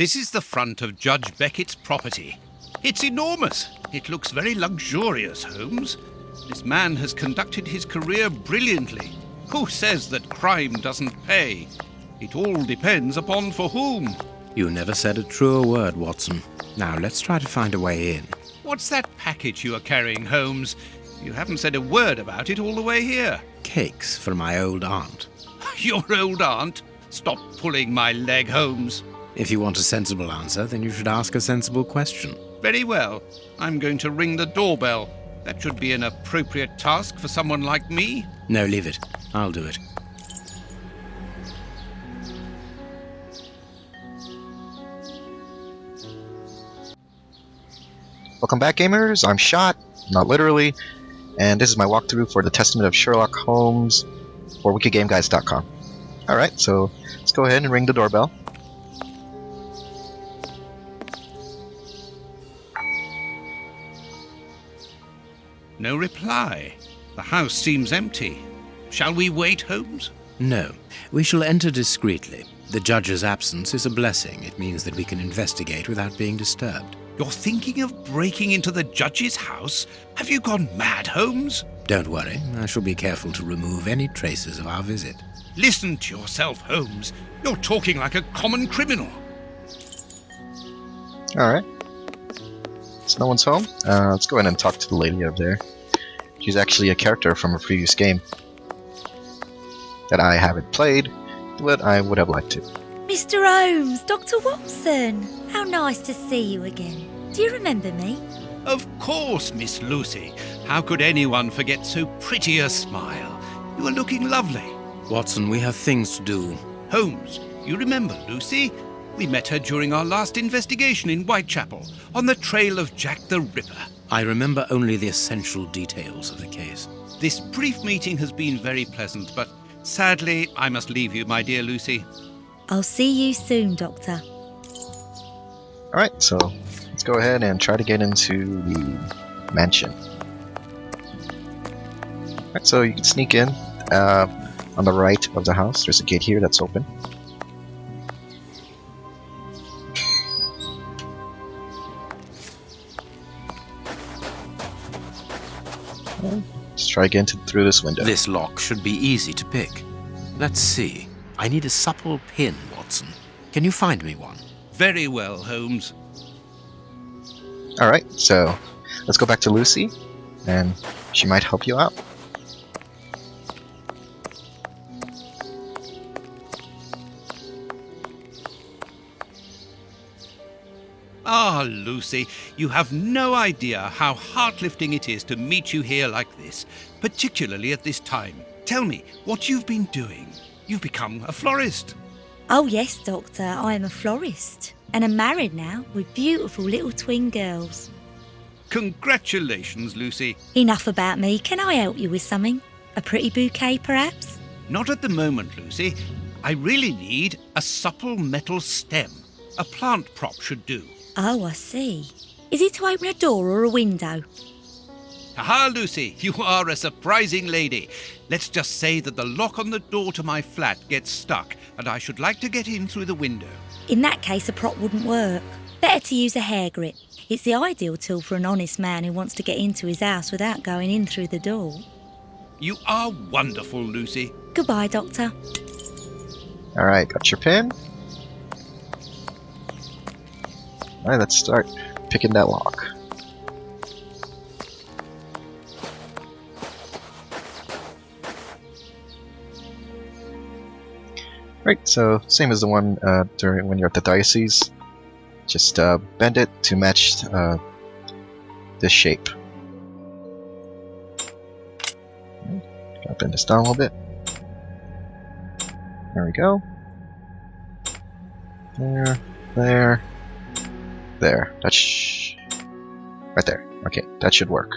This is the front of Judge Beckett's property. It's enormous. It looks very luxurious, Holmes. This man has conducted his career brilliantly. Who says that crime doesn't pay? It all depends upon for whom. You never said a truer word, Watson. Now, let's try to find a way in. What's that package you are carrying, Holmes? You haven't said a word about it all the way here. Cakes for my old aunt. Your old aunt? Stop pulling my leg, Holmes. If you want a sensible answer, then you should ask a sensible question. Very well. I'm going to ring the doorbell. That should be an appropriate task for someone like me. No, leave it. I'll do it. Welcome back, gamers. I'm Shot, not literally, and this is my walkthrough for the Testament of Sherlock Holmes for wickedgameguys.com. Alright, so let's go ahead and ring the doorbell. No reply. The house seems empty. Shall we wait, Holmes? No. We shall enter discreetly. The judge's absence is a blessing. It means that we can investigate without being disturbed. You're thinking of breaking into the judge's house? Have you gone mad, Holmes? Don't worry. I shall be careful to remove any traces of our visit. Listen to yourself, Holmes. You're talking like a common criminal. Alright. So no one's home. Let's go ahead and talk to the lady over there. She's actually a character from a previous game that I haven't played, but I would have liked to. Mr. Holmes, Dr. Watson, how nice to see you again. Do you remember me? Of course, Miss Lucy. How could anyone forget so pretty a smile? You are looking lovely. Watson, we have things to do. Holmes, you remember Lucy? We met her during our last investigation in Whitechapel, on the trail of Jack the Ripper. I remember only the essential details of the case. This brief meeting has been very pleasant, but sadly, I must leave you, my dear Lucy. I'll see you soon, Doctor. Alright, so let's go ahead and try to get into the mansion. Alright, so you can sneak in. On the right of the house, there's a gate here that's open. Let's try again through this window. This lock should be easy to pick. Let's see. I need a supple pin, Watson. Can you find me one? Very well, Holmes. Alright, so let's go back to Lucy, and she might help you out. Ah, Lucy, you have no idea how heart-lifting it is to meet you here like this, particularly at this time. Tell me what you've been doing. You've become a florist. Oh yes, Doctor, I am a florist. And I'm married now with beautiful little twin girls. Congratulations, Lucy. Enough about me. Can I help you with something? A pretty bouquet, perhaps? Not at the moment, Lucy. I really need a supple metal stem. A plant prop should do. Oh, I see. Is it to open a door or a window? Aha, Lucy, you are a surprising lady. Let's just say that the lock on the door to my flat gets stuck, and I should like to get in through the window. In that case, a prop wouldn't work. Better to use a hair grip. It's the ideal tool for an honest man who wants to get into his house without going in through the door. You are wonderful, Lucy. Goodbye, Doctor. Alright, got your pin. Alright, let's start picking that lock. Right, so same as the one during when you're at the diocese. Just bend it to match this shape. Gotta bend this down a little bit. There we go. There. That's right there. Okay, that should work.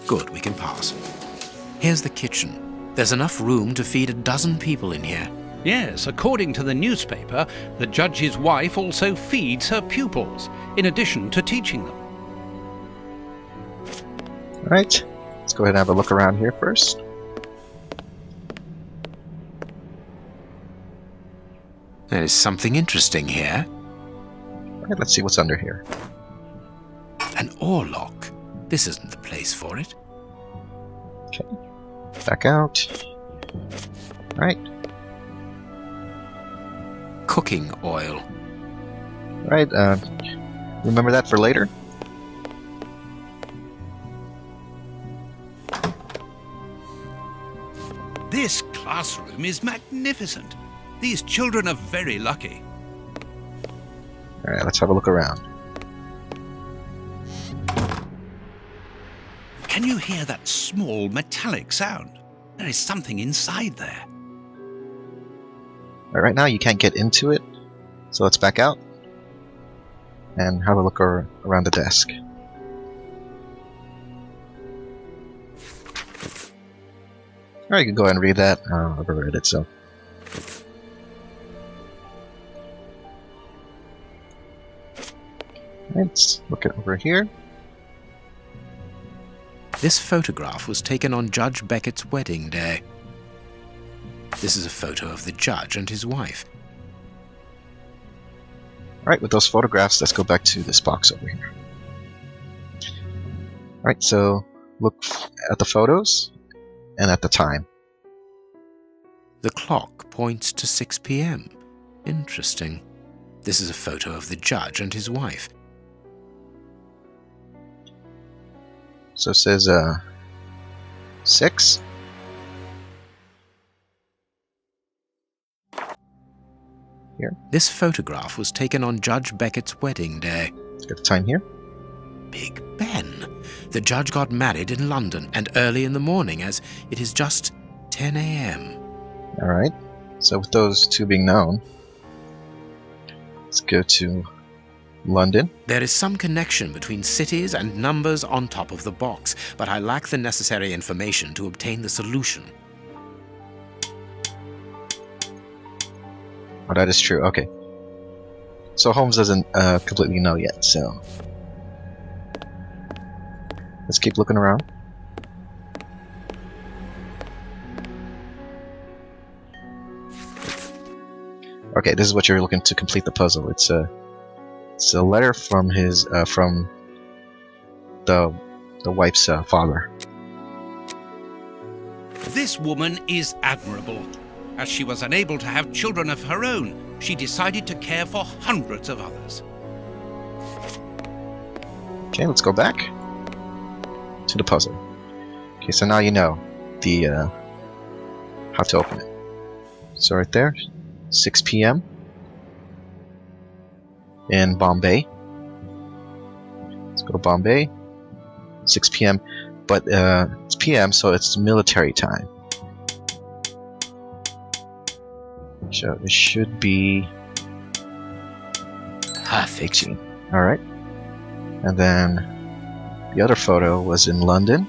Good, we can pass. Here's the kitchen. There's enough room to feed a dozen people in here. Yes, according to the newspaper, the judge's wife also feeds her pupils, in addition to teaching them. Alright, let's go ahead and have a look around here first. There is something interesting here. Alright, let's see what's under here. An oar lock. This isn't the place for it. Okay, back out. Alright, Cooking oil. alright, remember that for later? This classroom is magnificent. These children are very lucky. Alright, let's have a look around. Can you hear that small metallic sound? There is something inside there. Alright, right now you can't get into it, so let's back out and have a look around the desk. Alright, you can go ahead and read that. I've already read it, so. Let's look it over here. This photograph was taken on Judge Beckett's wedding day. This is a photo of the judge and his wife. Alright, with those photographs, let's go back to this box over here. Alright, so look at the photos and at the time. The clock points to 6 p.m. Interesting. This is a photo of the judge and his wife. So it says 6. Here, This photograph was taken on Judge Beckett's wedding day. let's get the time here. Big Ben. The judge got married in London and early in the morning, as it is just 10 a.m. Alright, so with those two being known, let's go to London. There is some connection between cities and numbers on top of the box, but I lack the necessary information to obtain the solution. Oh, that is true, okay. So Holmes doesn't completely know yet, so let's keep looking around. Okay, this is what you're looking to complete the puzzle. It's a letter from his from the wife's father. This woman is admirable. As she was unable to have children of her own, she decided to care for hundreds of others. Okay, let's go back to the puzzle. Okay, so now you know the how to open it. So right there, 6 p.m. in Bombay. Let's go to Bombay. 6 p.m. But it's p.m., so it's military time. So it should be Perfect. 18. Alright. And then the other photo was in London.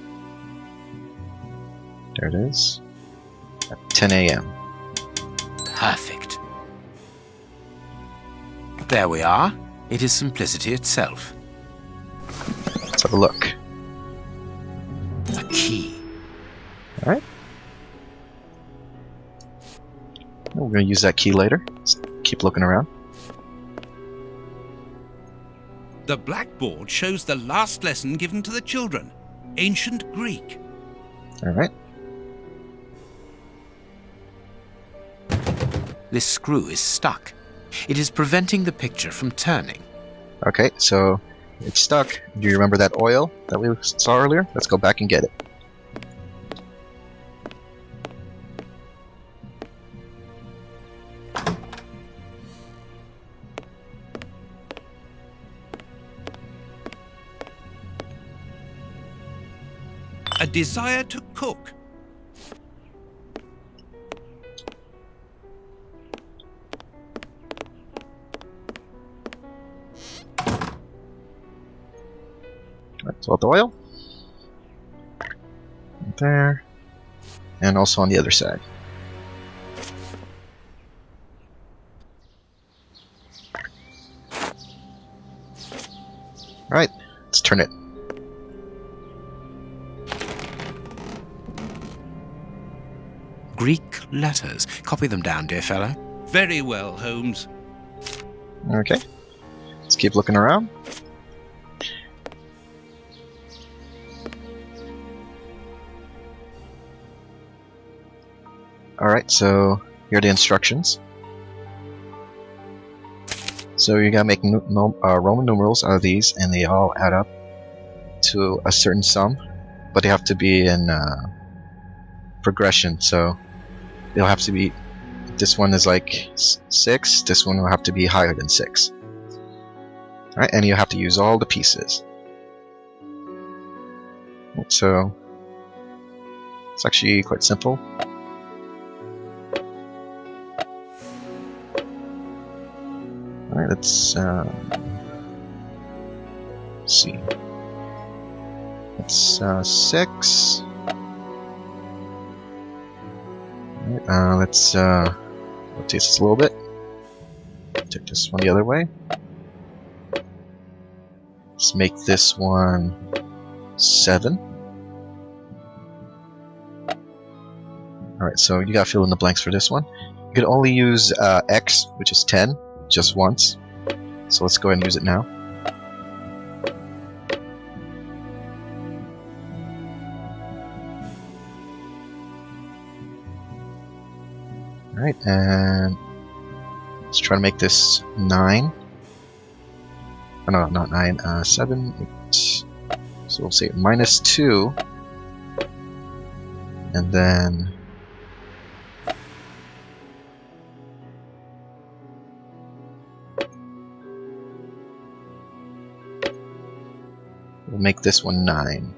There it is. At 10 a.m. Perfect. There we are. It is simplicity itself. Let's have a look. A key. Alright. We're going to use that key later. Let's keep looking around. The blackboard shows the last lesson given to the children, ancient Greek. Alright. This screw is stuck. It is preventing the picture from turning. Okay, so it's stuck. Do you remember that oil that we saw earlier? Let's go back and get it. A desire to cook. Right, so the oil. Right there. And also on the other side. Alright, let's turn it. Greek letters. Copy them down, dear fellow. Very well, Holmes. Okay. Let's keep looking around. Alright, so here are the instructions. So you gotta make Roman numerals out of these, and they all add up to a certain sum, but they have to be in progression, so they'll have to be, this one is like 6, this one will have to be higher than 6. Alright, and you have to use all the pieces. So it's actually quite simple. Alright, let's see. It's 6. Alright, let's rotate this a little bit. Take this one the other way. Let's make this one 7. Alright, so you gotta fill in the blanks for this one. You can only use X, which is 10, just once. So let's go ahead and use it now. Alright, and let's try to make this 9. Oh, no, not 9, 7, 8. So we'll say -2. And then we'll make this one 9.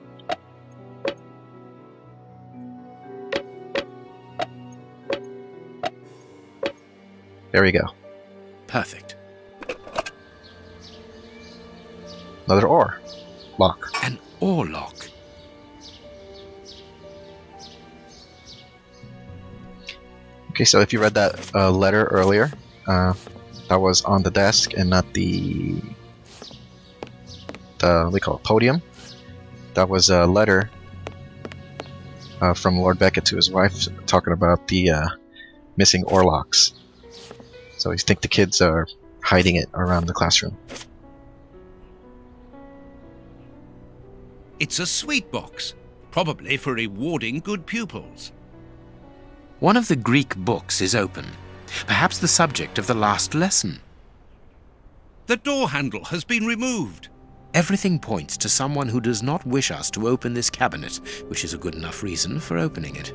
There we go. Perfect. Another OR lock. An OR lock. Okay, so if you read that letter earlier, that was on the desk and not the what they call it, podium. That was a letter from Lord Beckett to his wife talking about the missing OR locks. So I think the kids are hiding it around the classroom. It's a sweet box, probably for rewarding good pupils. One of the Greek books is open. Perhaps the subject of the last lesson. The door handle has been removed. Everything points to someone who does not wish us to open this cabinet, which is a good enough reason for opening it.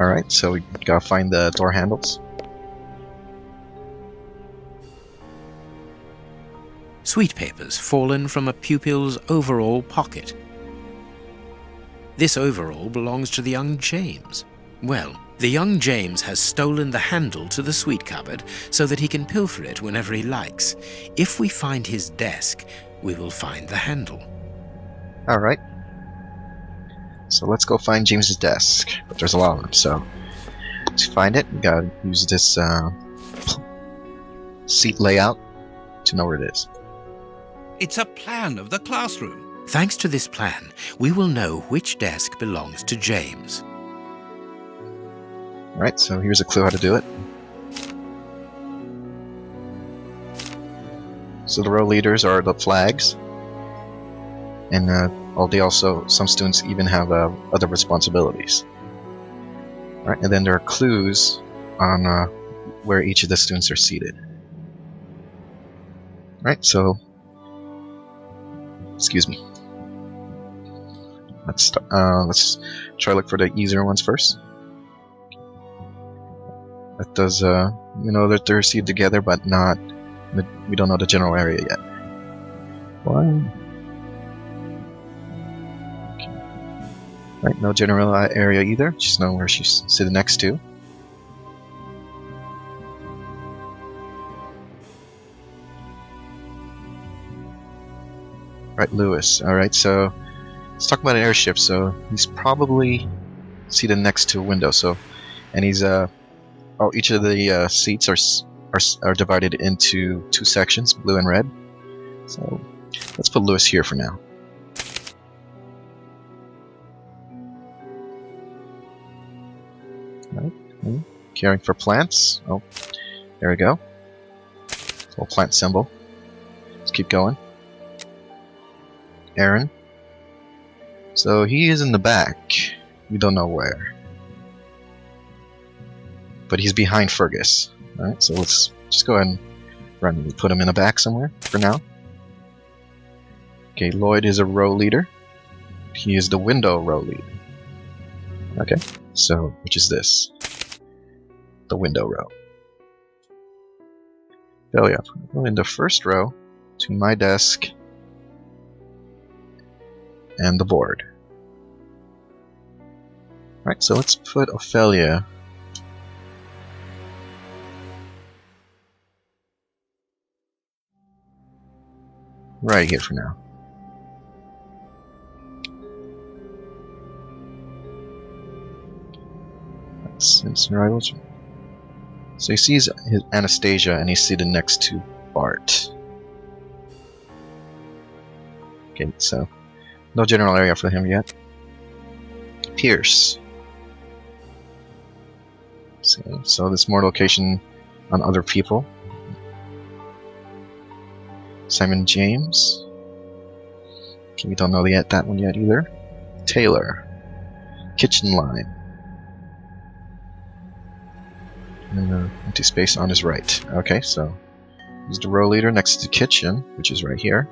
Alright, so we gotta find the door handles. Sweet papers fallen from a pupil's overall pocket. This overall belongs to the young James. Well, the young James has stolen the handle to the sweet cupboard so that he can pilfer it whenever he likes. If we find his desk, we will find the handle. Alright. So let's go find James's desk. But there's a lot of them, so to find it, we gotta use this seat layout to know where it is. It's a plan of the classroom. Thanks to this plan, we will know which desk belongs to James. Alright, so here's a clue how to do it. So the row leaders are the flags. And some students even have other responsibilities. Alright, and then there are clues on where each of the students are seated. Alright, so excuse me. Let's try to look for the easier ones first. That does, that they're seated together, but not. We don't know the general area yet. One. Right, no general area either. Just know where she's sitting next to. Right, Lewis. Alright, so let's talk about an airship. So he's probably seated next to a window. So, and he's each of the seats are divided into 2 sections, blue and red. So let's put Lewis here for now. caring for plants. Oh, there we go. Little plant symbol. Let's keep going. Aaron. So he is in the back. We don't know where. But he's behind Fergus. Alright, so let's just go ahead and randomly put him in the back somewhere for now. Okay, Lloyd is a row leader. He is the window row leader. Okay, so which is this? The window row. Oh yeah, go in the first row to my desk and the board. Alright, so let's put Ophelia right here for now. That's rivals. So he sees his Anastasia and he's seated next to Bart. Okay, so no general area for him yet. Pierce. So there's more location on other people. Simon James. Okay, we don't know yet that one yet either. Taylor. Kitchen line. And empty space on his right. Okay, so he's the row leader next to the kitchen, which is right here.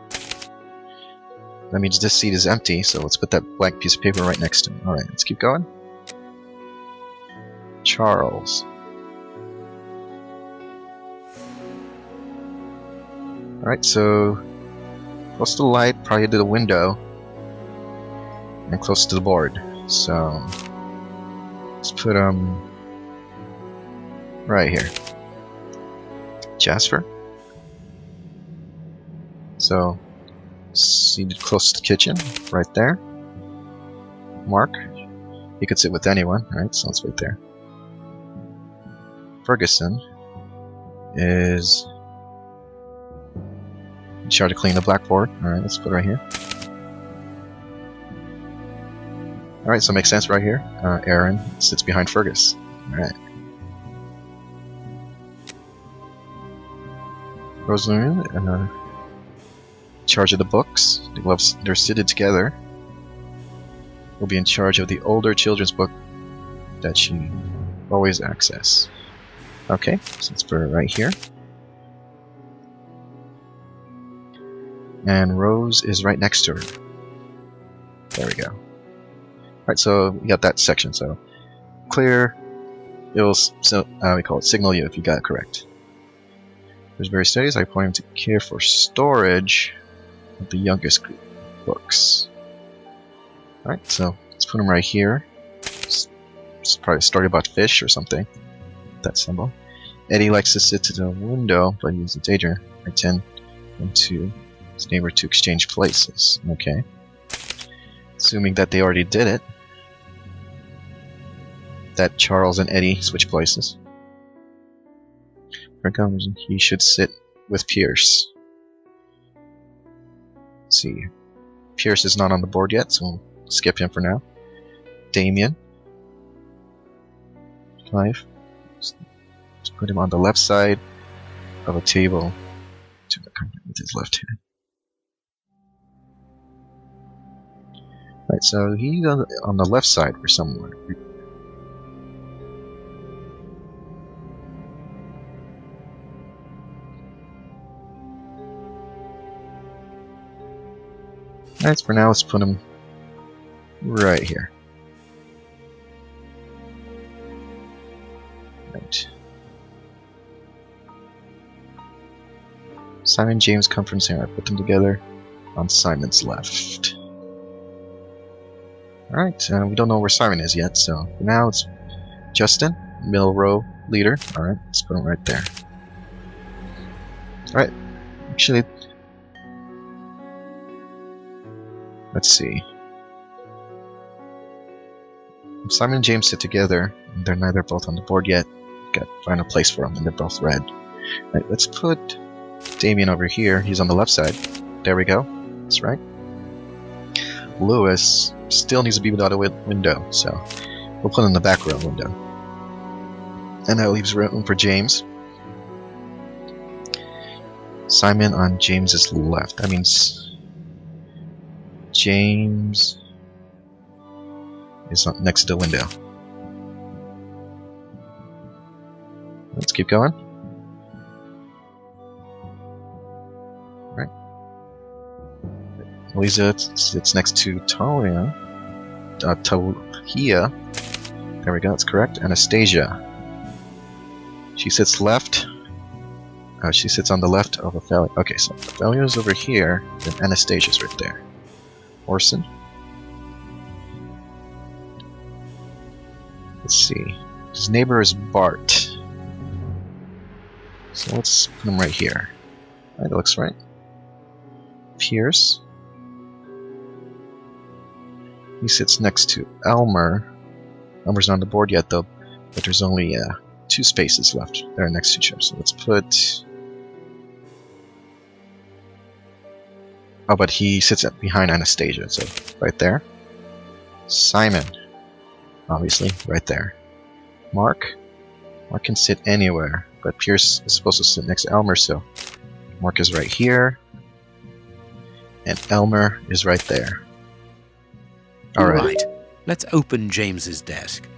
That means this seat is empty, so let's put that blank piece of paper right next to him. Alright, let's keep going. Charles. Alright, so close to the light, probably to the window, and close to the board. So let's put right here. Jasper. So seated close to the kitchen, right there. Mark. He could sit with anyone, right? So let's wait there. Ferguson is in charge to clean the blackboard. Alright, let's put it right here. Alright, so it makes sense right here. Aaron sits behind Fergus. Alright. Rosalind in charge of the books. They're seated together. Will be in charge of the older children's book that she always access. Okay, so let's put it right here. And Rose is right next to her. There we go. Alright, so we got that section. So clear. It will we call it signal you if you got it correct. There's various studies. I point him to care for storage of the youngest group books. Alright, so let's put him right here. It's probably a story about fish or something. That symbol. Eddie likes to sit to the window, but he's a danger. I tend to his neighbor to exchange places. Okay. Assuming that they already did it. That Charles and Eddie switch places. He should sit with Pierce. Let's see. Pierce is not on the board yet, so we'll skip him for now. Damien. Clive. Let's put him on the left side of a table to accompany with his left hand. Right, so he's on the left side for somewhere. Alright, for now let's put him right here. Right. Simon James come from Sarah. Put them together on Simon's left. Alright, we don't know where Simon is yet, so for now it's Justin, middle row leader. Alright, let's put him right there. Alright, actually, let's see. If Simon and James sit together, and they're neither both on the board yet, gotta find a place for them, and they're both red. Alright, let's put Damien over here. He's on the left side. There we go. That's right. Lewis still needs to be without a window, so we'll put him in the back row window. And that leaves room for James. Simon on James's left. That means James is next to the window. Let's keep going. Right. Lisa sits next to Tahia. There we go, that's correct. Anastasia. She sits left. She sits on the left of Ophelia. Okay, so Ophelia's over here, then Anastasia's right there. Orson. Let's see. His neighbor is Bart. So let's put him right here. That looks right. Pierce. He sits next to Elmer. Elmer's not on the board yet, though, but there's only 2 spaces left there next to each other. So let's put... Oh, but he sits behind Anastasia, so right there. Simon, obviously, right there. Mark can sit anywhere, but Pierce is supposed to sit next to Elmer, so Mark is right here, and Elmer is right there. All right, let's open James's desk.